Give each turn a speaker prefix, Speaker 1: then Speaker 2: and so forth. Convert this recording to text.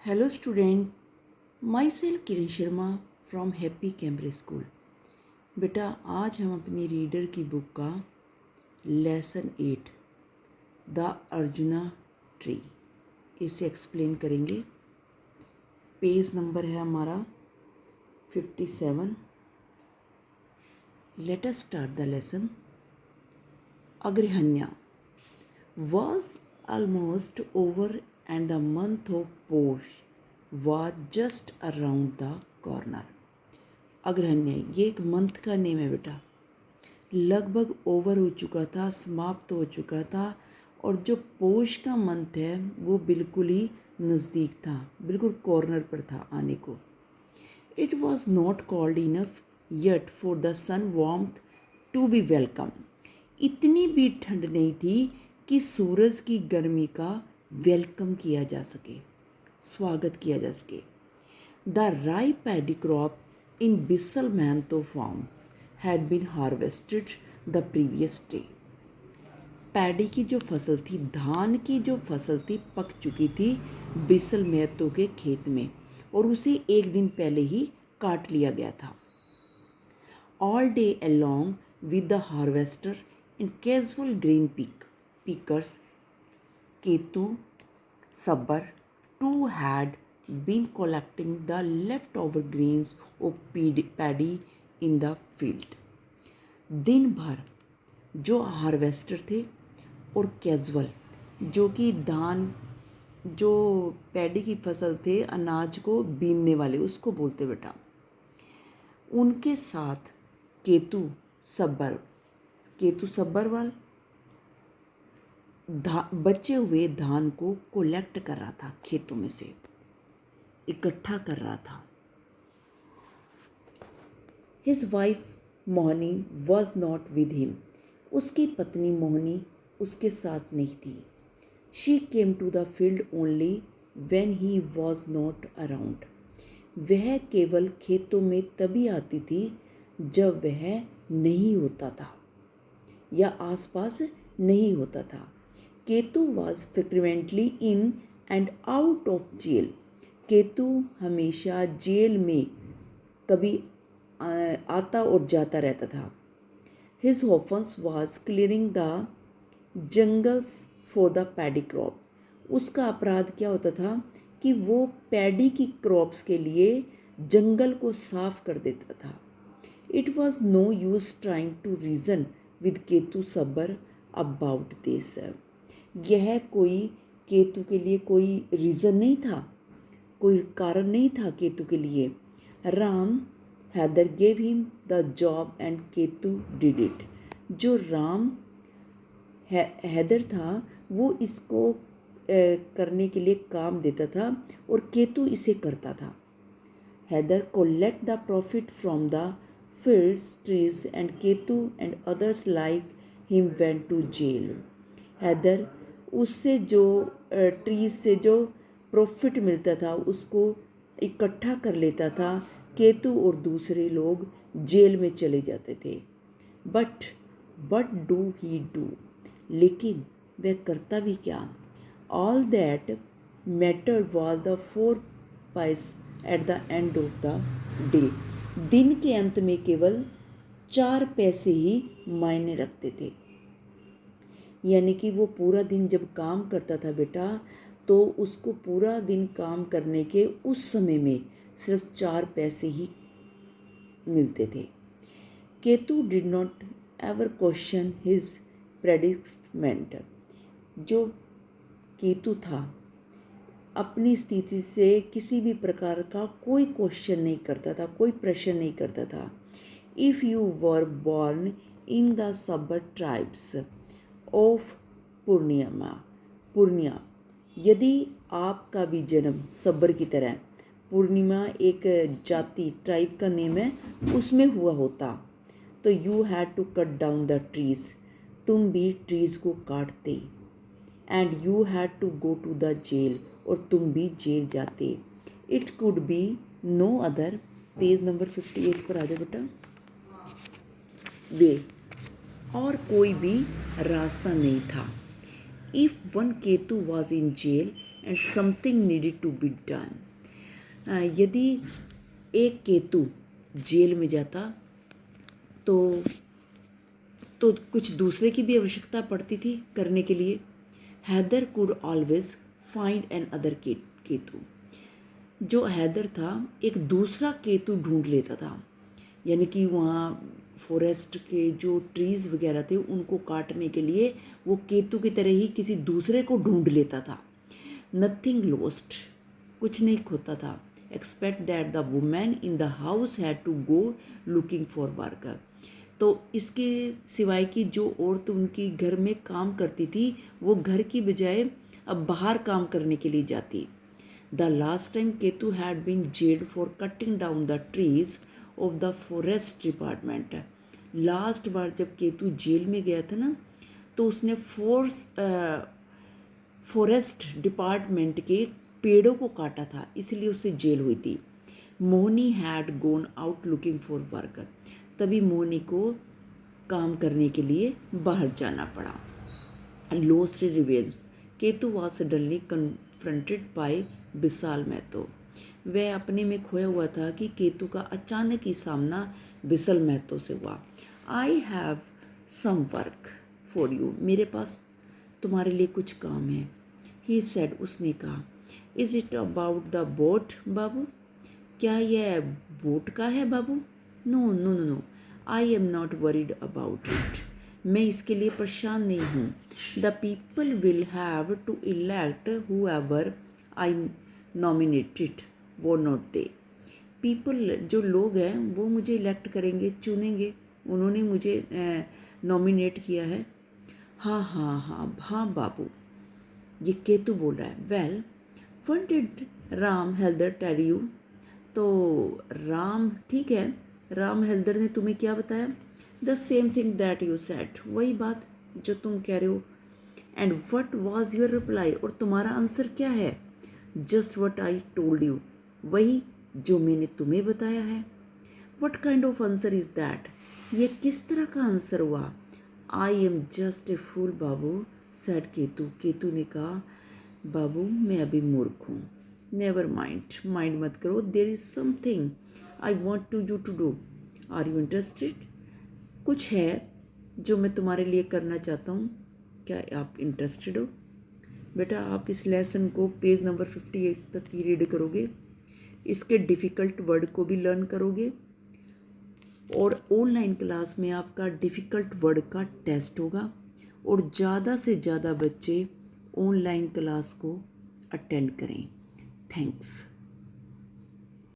Speaker 1: Hello student, myself Kiran Sharma from Happy Cambridge school. बेटा आज हम अपनी रीडर की बुक का लेसन 8 द अर्जुना ट्री इसे एक्सप्लेन करेंगे। पेज नंबर है हमारा 57। Let us start the lesson. Agrahayan was almost over and the month of Posh was just around the corner. अग्रहण्य ये एक मंथ का नेम है बेटा। लगभग ओवर हो चुका था, समाप्त हो चुका था और जो पोष का मंथ है वो बिल्कुल ही नज़दीक था, बिल्कुल कॉर्नर पर था आने को। It was not cold enough yet for the sun warmth to be welcome. इतनी भी ठंड नहीं थी कि सूरज की गर्मी का वेलकम किया जा सके, स्वागत किया जा सके। The ripe paddy crop in Bisal Mahto farms had been harvested the previous day. Paddy की जो फसल थी, धान की जो फसल थी, पक चुकी थी बिसल मैतो के खेत में और उसे एक दिन पहले ही काट लिया गया था। All day along with the harvester and casual grain pickers, Ketu, Sabbar too had been collecting the leftover grains of paddy in the field. दिन भर जो हार्वेस्टर थे और कैजुअल जो कि धान जो पैडी की फसल थे, अनाज को बीनने वाले उसको बोलते बेटा, उनके साथ केतु सब्बरवाल बचे हुए धान को कलेक्ट कर रहा था, खेतों में से इकट्ठा कर रहा था। His wife Mohini was not with him. उसकी पत्नी मोहनी उसके साथ नहीं थी। She came to the field only when he was not around. वह केवल खेतों में तभी आती थी जब वह नहीं होता था या आसपास नहीं होता था। Ketu was frequently in and out of jail. Ketu हमेशा जेल में कभी आता और जाता रहता था। His offence was clearing the jungles for the paddy crops. उसका अपराध क्या होता था कि वो पैडी की क्रॉप्स के लिए जंगल को साफ कर देता था। It was no use trying to reason with Ketu Sabar about this. यह कोई केतु के लिए कोई रीज़न नहीं था, कोई कारण नहीं था केतु के लिए। Ram Haidar gave him the job and Ketu did it. जो राम हैदर था वो इसको करने के लिए काम देता था और केतु इसे करता था। Haidar collect the profit from the fields, trees, and Ketu and others like him went to jail. Haidar उससे जो ट्रीज से जो प्रॉफिट मिलता था उसको इकट्ठा कर लेता था। केतु और दूसरे लोग जेल में चले जाते थे। बट डू ही डू, लेकिन वह करता भी क्या? All that mattered was the 4 पैसे at the end of the day. दिन के अंत में केवल 4 पैसे ही मायने रखते थे। यानी कि वो पूरा दिन जब काम करता था बेटा, तो उसको पूरा दिन काम करने के उस समय में सिर्फ 4 पैसे ही मिलते थे। Ketu did not ever question his predicament. जो केतु था अपनी स्थिति से किसी भी प्रकार का कोई क्वेश्चन नहीं करता था, कोई प्रश्न नहीं करता था। If you were born in the Sabar tribes of Purnia, यदि आपका भी जन्म सब्बर की तरह, पूर्णिमा एक जाति ट्राइब का नेम है, उसमें हुआ होता, तो you had to cut down the trees, तुम भी ट्रीज को काटते। And you had to go to the jail, और तुम भी जेल जाते। It could be no other. Page number 58 पर आ जाओ बेटा। वे और कोई भी रास्ता नहीं था। If one Ketu was in jail and something needed to be done. यदि एक केतु जेल में जाता तो कुछ दूसरे की भी आवश्यकता पड़ती थी करने के लिए। Haidar could always find another Ketu. जो हैदर था एक दूसरा केतु ढूंढ लेता था, यानी कि वहाँ फॉरेस्ट के जो ट्रीज़ वगैरह थे उनको काटने के लिए वो केतु की तरह ही किसी दूसरे को ढूंढ लेता था। नथिंग लॉस्ट, कुछ नहीं खोता था, expect that the women in the house had to go looking for work. तो इसके सिवाय कि जो औरत उनकी घर में काम करती थी वो घर की बजाय अब बाहर काम करने के लिए जाती। The last time Ketu had been jailed for cutting down the trees of the forest department. Last बार जब केतु जेल में गया था ना तो उसने फॉरेस्ट डिपार्टमेंट के पेड़ों को काटा था, इसलिए उससे जेल हुई थी। Mohini had gone out looking for work, तभी मोहनी को काम करने के लिए बाहर जाना पड़ा। Lost revenge, Ketu was suddenly confronted by Vishal Mahto. वह अपने में खोया हुआ था कि केतु का अचानक ही सामना विशाल महतो से हुआ। I have some work for you, मेरे पास तुम्हारे लिए कुछ काम है। ही सेड, उसने कहा। Is it about the vote babu, क्या यह बोट का है babu? No no no no, I am not worried about it, मैं इसके लिए परेशान नहीं हूँ। The people will have to elect whoever I nominated, वो नॉट दे। पीपल, जो लोग हैं वो मुझे इलेक्ट करेंगे, चुनेंगे, उन्होंने मुझे नॉमिनेट किया है। हाँ हाँ हाँ हाँ बाबू, ये केतु बोल रहा है। Well what did Ram Haldar tell you, तो राम, ठीक है, राम हेल्दर ने तुम्हें क्या बताया? The same thing that you said, वही बात जो तुम कह रहे हो। And what was your reply, और तुम्हारा आंसर क्या है? Just what I told you, वही जो मैंने तुम्हें बताया है। What kind of answer is that, ये किस तरह का आंसर हुआ? I am just a fool Babu, said Ketu, Ketu ने कहा, बाबू मैं अभी मूर्ख हूँ। नेवर माइंड, माइंड मत करो, there is something I want to you to do, are you interested? कुछ है जो मैं तुम्हारे लिए करना चाहता हूँ, क्या आप इंटरेस्टेड हो? बेटा आप इस लेसन को पेज नंबर 58 तक की रीड करोगे, इसके डिफ़िकल्ट वर्ड को भी लर्न करोगे, और ऑनलाइन क्लास में आपका डिफ़िकल्ट वर्ड का टेस्ट होगा, और ज़्यादा से ज़्यादा बच्चे ऑनलाइन क्लास को अटेंड करें। थैंक्स।